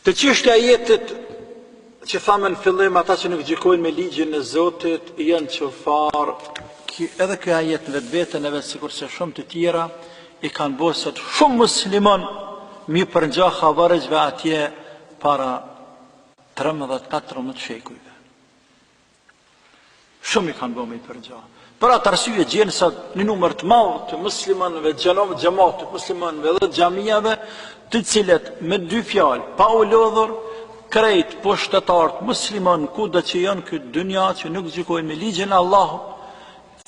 Të çështja e jetët që thamë në fillim, ata që nuk gjykojnë me ligjin e Zotit janë çfarë, edhe kjo ajet në vetveten edhe sikurse shumë të tjera i kanë bërë sot shumë musliman mi përngja xhavarëjve atje para 13-14 shekujve. Shumë i kanë bërë mi përngja. Për atë arsye gjenë sot një numër të madh të muslimanëve, xhamat të muslimanëve dhe xhamijave, të cilët me dy fjalë, pa u lodhur, krejt pushtetarët musliman kudo që janë këtë dynja që nuk gjykojnë me ligjin e Allahut,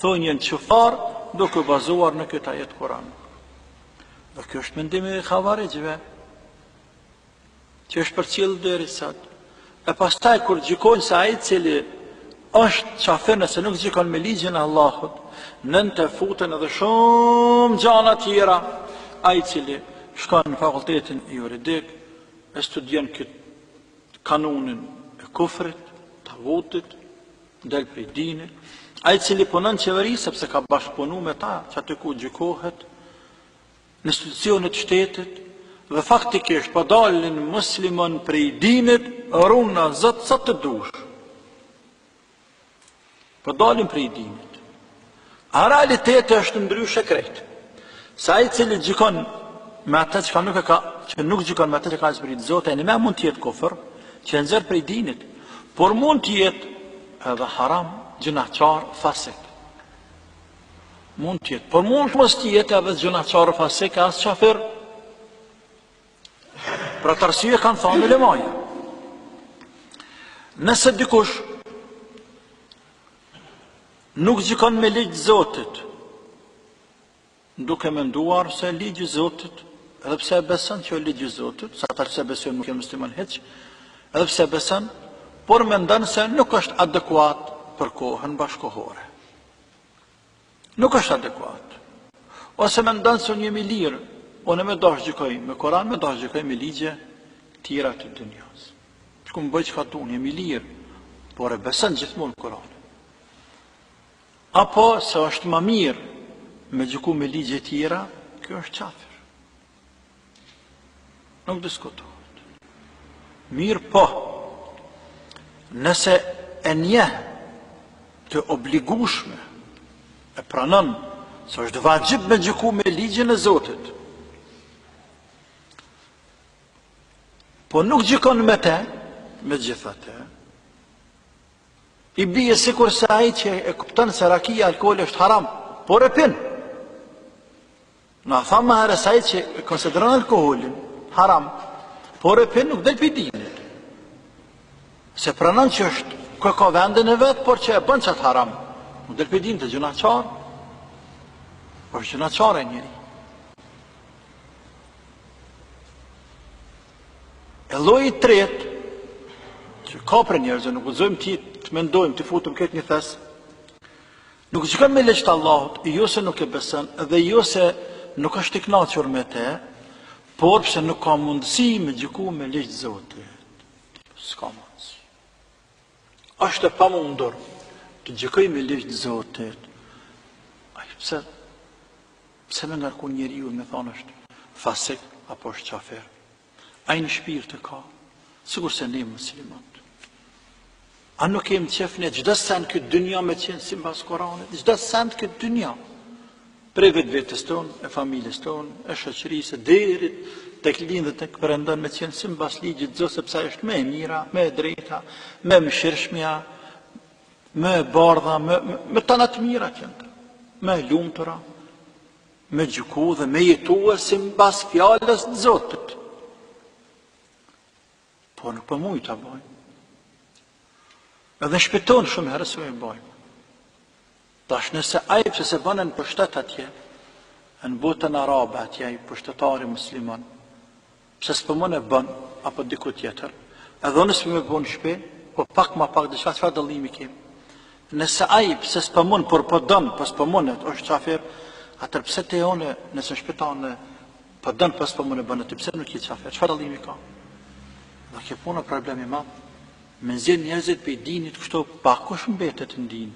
thonë janë çfarë, duke bazuar në këtë ajet Kur'an. Dhe kjo është mendimi i xhavarëjve, që është përcjellë deri sot. E pastaj kur gjykojnë se ai i cili është qafir nëse nuk gjykon me ligjin e Allahut, nën të futen edhe shumë gjana tjera, ai i cili shkon në fakultetin juridik, e studion këtë kanunin e kufrit, tagutit, del prej dinit, ai i cili punon në qeveri sepse ka bashkëpunu me ta, që aty ku gjykohet, në institucionet shtetit, dhe faktikisht po dalin musliman prej dinit, runa zot sa të dush. Po dalin prej dinit. A realiteti është ndryshe krejt. Sa ai i cili gjykon me atë që nuk gjykon me atë që ka zbrit Zoti, e më mund të jetë kufër, që e nxjerr prej dinit, por mund të jetë edhe haram, gjunaqar, fasik. Mund të jetë, por mund mos të jetë edhe gjunaqar, fasik, as qafir. Për atë arsye kanë thënë ulemaja. Nëse dikush nuk gjykon me ligj Zotit, duke menduar se ligji Zotit, edhe pse e beson që ligji Zotit, sa ata që besojnë nuk janë musliman hiç, edhe pse beson, por mendon se nuk është adekuat për kohën bashkohore. Nuk është adekuat. Ose mendon se unë jemi lirë, unë me dash gjykoj me Koran, me dash gjykoj me ligje tjera të dunjas. Shku më bëj çka unë jemi lirë, por e beson gjithmonë Koranin. Apo se është më mirë me gjyku me ligje tjera, kjo është qafir. Nuk diskutohet. Mirë po, nëse e nje të obligueshme, e pranon se është vajxhib me gjyku me ligjin e Zotit, po nuk gjykon me te, me gjithatë, i bie sikur se ai që e kupton se rakia alkooli është haram, por e pin. Na thamë herë se ai që e konsideron alkoolin haram, por e pin nuk del prej dinit. Se pranon që është ka vendin e vet, por që e bën çat haram, nuk del prej dinit, gjunaqar. Por gjunaqar e njëri. E lloji i tretë, që ka për njerëzve, nuk guxojmë të mendojmë, të futëm këtë një thes, nuk gjykon me ligj të Allahut, jo se nuk e beson, dhe jo se nuk është i kënaqur me te, por pse nuk ka mundësi me gjyku me ligj të Zotit. S'ka mundësi. Është e pamundur të gjykoj me ligj të Zotit. Pse me ngarku njeriu me thonë është fasik apo është qafir? Ai në shpirt e ka, sikur se ne muslimanët. A nuk kemi qefne çdo send këtë dynja me qenë sipas Koranit, çdo send këtë dynja, prej vetvetes tonë, e familjes tonë, e shoqërisë, deri tek lindët tek perëndon me qenë sipas ligjit Zot, sepse është më e mira, më e drejta, më e mëshirshmja, më e bardha, më tana të mira qenë, më e lumtura, më gjyku dhe më jetua sipas fjalës të Zotit. Po nuk po mujt ta bëjmë. Edhe shpëton shumë herë se e bëjmë. Tash nëse ai pse se bënen pushtet atje, në botën arabe atje ai pushtetari musliman, pse s'po mund e bën apo diku tjetër, edhe nëse më bën shpe, po pak më pak çfarë dallimi kemi. Nëse ai pse s'po mund, por po don, po s'po mund, është qafir, atëherë pse te one nëse shpëton po don, po s'po mund e bën atë, pse nuk je qafir? Çfarë dallimi ka? Dhe kjo puna problemi madh. Me nxjerr njerëzit për dinit kështu pa kush mbetet në din.